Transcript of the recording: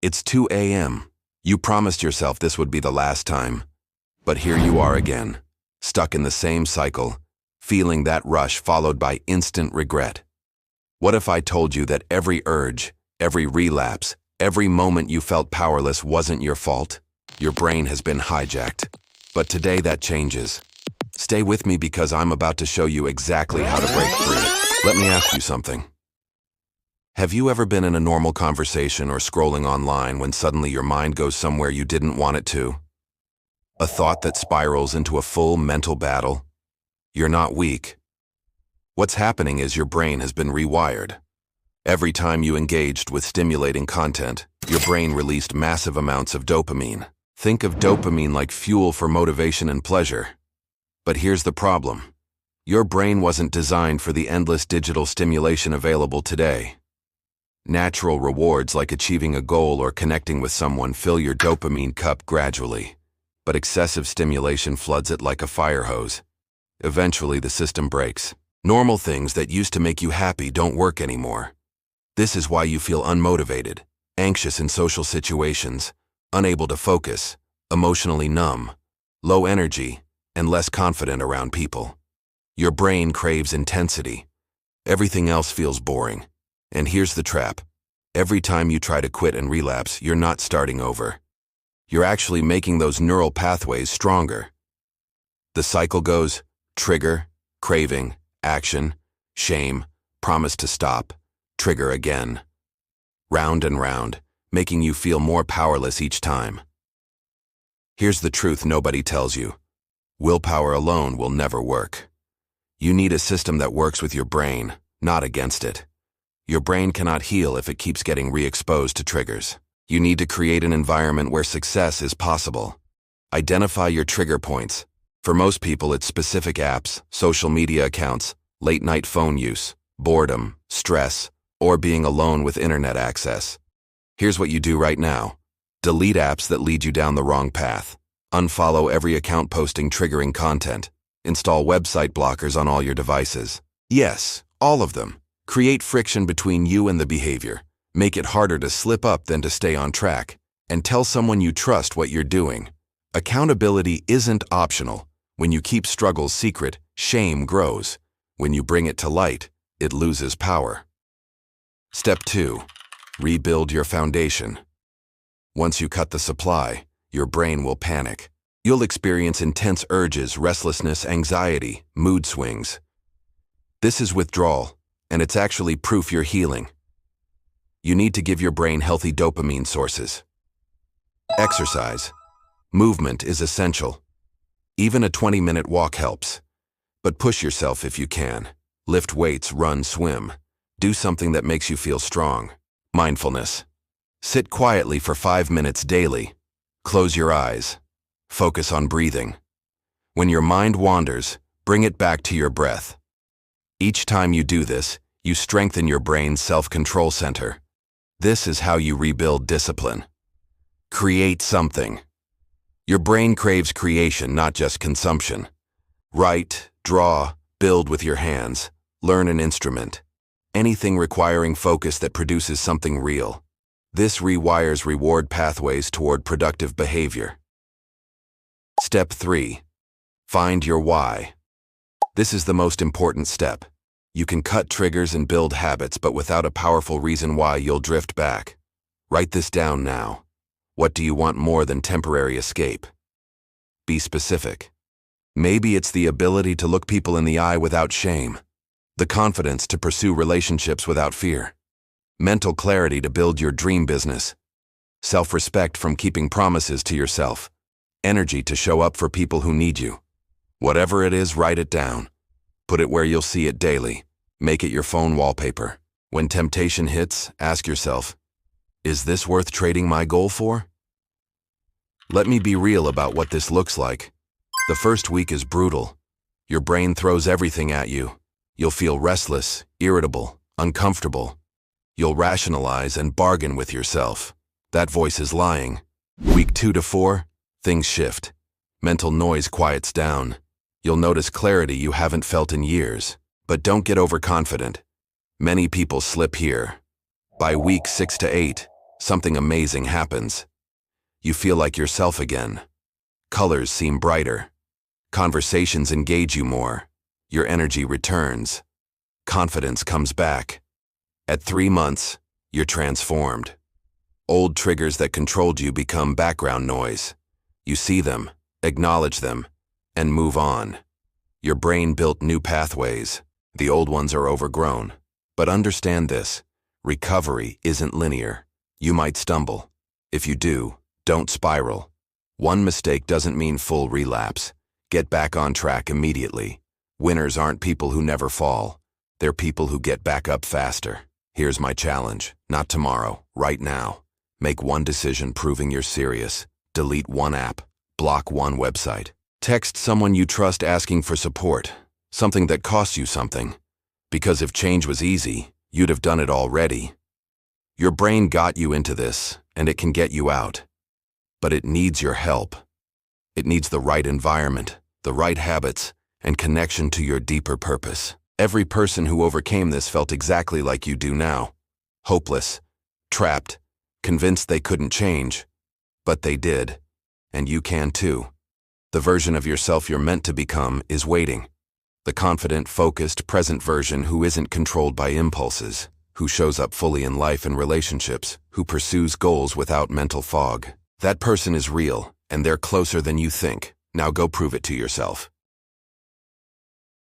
It's 2 a.m. You promised yourself this would be the last time. But here you are again, stuck in the same cycle, feeling that rush followed by instant regret. What if I told you that every urge, every relapse, every moment you felt powerless wasn't your fault? Your brain has been hijacked. But today that changes. Stay with me because I'm about to show you exactly how to break free. Let me ask you something. Have you ever been in a normal conversation or scrolling online when suddenly your mind goes somewhere you didn't want it to? A thought that spirals into a full mental battle? You're not weak. What's happening is your brain has been rewired. Every time you engaged with stimulating content, your brain released massive amounts of dopamine. Think of dopamine like fuel for motivation and pleasure. But here's the problem. Your brain wasn't designed for the endless digital stimulation available today. Natural rewards like achieving a goal or connecting with someone fill your dopamine cup gradually, but excessive stimulation floods it like a fire hose. Eventually, the system breaks. Normal things that used to make you happy don't work anymore. This is why you feel unmotivated, anxious in social situations, unable to focus, emotionally numb, low energy, and less confident around people. Your brain craves intensity. Everything else feels boring. And here's the trap. Every time you try to quit and relapse, you're not starting over. You're actually making those neural pathways stronger. The cycle goes trigger, craving, action, shame, promise to stop, trigger again. Round and round, making you feel more powerless each time. Here's the truth nobody tells you. Willpower alone will never work. You need a system that works with your brain, not against it. Your brain cannot heal if it keeps getting re-exposed to triggers. You need to create an environment where success is possible. Identify your trigger points. For most people, it's specific apps, social media accounts, late-night phone use, boredom, stress, or being alone with internet access. Here's what you do right now. Delete apps that lead you down the wrong path. Unfollow every account posting triggering content. Install website blockers on all your devices. Yes, all of them. Create friction between you and the behavior. Make it harder to slip up than to stay on track. And tell someone you trust what you're doing. Accountability isn't optional. When you keep struggles secret, shame grows. When you bring it to light, it loses power. Step 2. Rebuild your foundation. Once you cut the supply, your brain will panic. You'll experience intense urges, restlessness, anxiety, mood swings. This is withdrawal, and it's actually proof you're healing. You need to give your brain healthy dopamine sources. Exercise. Movement is essential. Even a 20-minute walk helps. But push yourself if you can. Lift weights, run, swim. Do something that makes you feel strong. Mindfulness. Sit quietly for 5 minutes daily. Close your eyes. Focus on breathing. When your mind wanders, bring it back to your breath. Each time you do this, you strengthen your brain's self-control center. This is how you rebuild discipline. Create something. Your brain craves creation, not just consumption. Write, draw, build with your hands. Learn an instrument. Anything requiring focus that produces something real. This rewires reward pathways toward productive behavior. Step 3. Find your why. This is the most important step. You can cut triggers and build habits, but without a powerful reason why, you'll drift back. Write this down now. What do you want more than temporary escape? Be specific. Maybe it's the ability to look people in the eye without shame. The confidence to pursue relationships without fear. Mental clarity to build your dream business. Self-respect from keeping promises to yourself. Energy to show up for people who need you. Whatever it is, write it down. Put it where you'll see it daily. Make it your phone wallpaper. When temptation hits, ask yourself, is this worth trading my goal for? Let me be real about what this looks like. The first week is brutal. Your brain throws everything at you. You'll feel restless, irritable, uncomfortable. You'll rationalize and bargain with yourself. That voice is lying. Week 2 to 4, things shift. Mental noise quiets down. You'll notice clarity you haven't felt in years. But don't get overconfident. Many people slip here. By week 6 to 8, something amazing happens. You feel like yourself again. Colors seem brighter. Conversations engage you more. Your energy returns. Confidence comes back. At 3 months, you're transformed. Old triggers that controlled you become background noise. You see them, acknowledge them, and move on. Your brain built new pathways. The old ones are overgrown. But understand this, recovery isn't linear. You might stumble. If you do, don't spiral. One mistake doesn't mean full relapse. Get back on track immediately. Winners aren't people who never fall. They're people who get back up faster. Here's my challenge. Not tomorrow, right now. Make one decision proving you're serious. Delete one app. Block one website. Text someone you trust asking for support. Something that costs you something. Because if change was easy, you'd have done it already. Your brain got you into this, and it can get you out. But it needs your help. It needs the right environment, the right habits, and connection to your deeper purpose. Every person who overcame this felt exactly like you do now. Hopeless, trapped, convinced they couldn't change. But they did. And you can too. The version of yourself you're meant to become is waiting. The confident, focused, present version who isn't controlled by impulses, who shows up fully in life and relationships, who pursues goals without mental fog. That person is real, and they're closer than you think. Now go prove it to yourself.